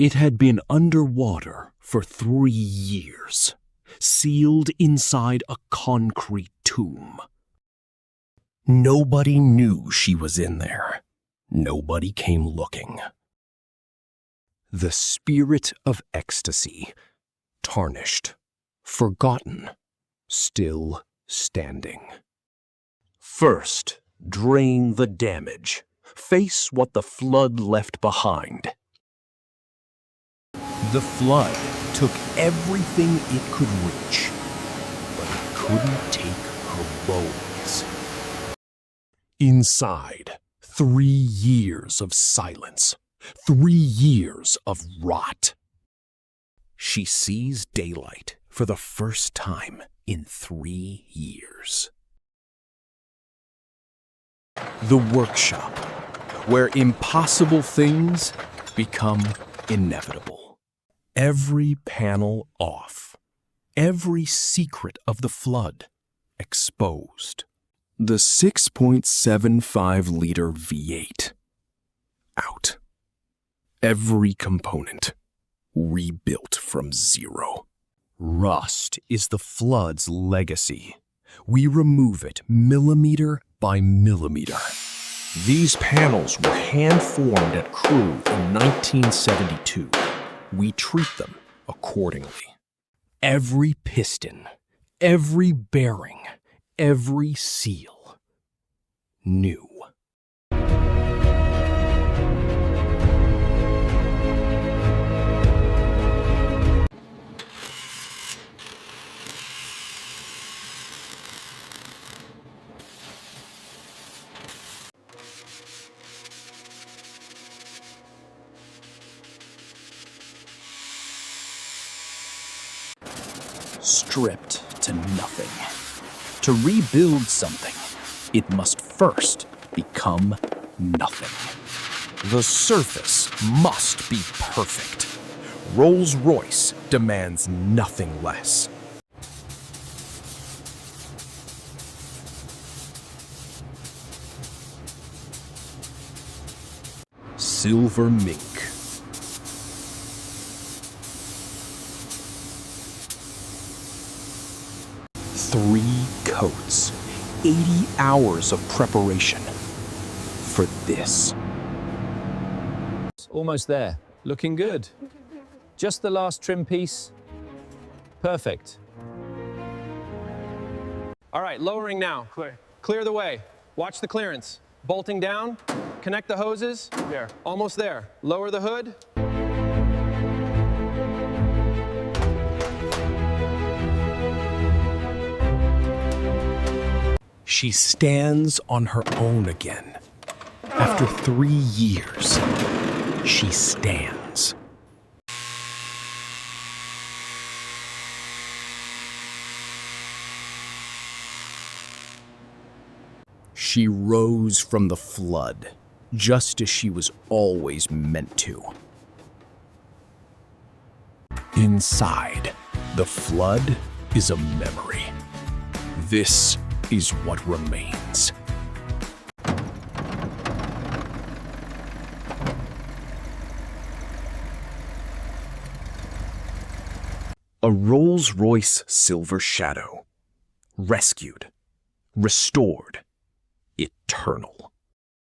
It had been underwater for 3 years, sealed inside a concrete tomb. Nobody knew she was in there. Nobody came looking. The spirit of ecstasy, tarnished, forgotten, still standing. First, drain the damage. Face what the flood left behind. The flood took everything it could reach, but it couldn't take her bones. Inside, 3 years of silence, 3 years of rot. She sees daylight for the first time in 3 years. The workshop, where impossible things become inevitable. Every panel off, every secret of the flood exposed. The 6.75-liter V8 out. Every component rebuilt from zero. Rust is the flood's legacy. We remove it millimeter by millimeter. These panels were hand-formed at Crew in 1972. We treat them accordingly. Every piston, every bearing, every seal, new. Stripped to nothing. To rebuild something, it must first become nothing. The surface must be perfect. Rolls-Royce demands nothing less. Silver mink. Three coats, 80 hours of preparation for this. Almost there. Looking good. Just the last trim piece. Perfect. All right, lowering now. Clear. Clear the way. Watch the clearance. Bolting down. Connect the hoses. There. Almost there. Lower the hood. She stands on her own again. After 3 years, she stands. She rose from the flood, just as she was always meant to. Inside, the flood is a memory. This is what remains. A Rolls-Royce Silver Shadow. Rescued. Restored. Eternal.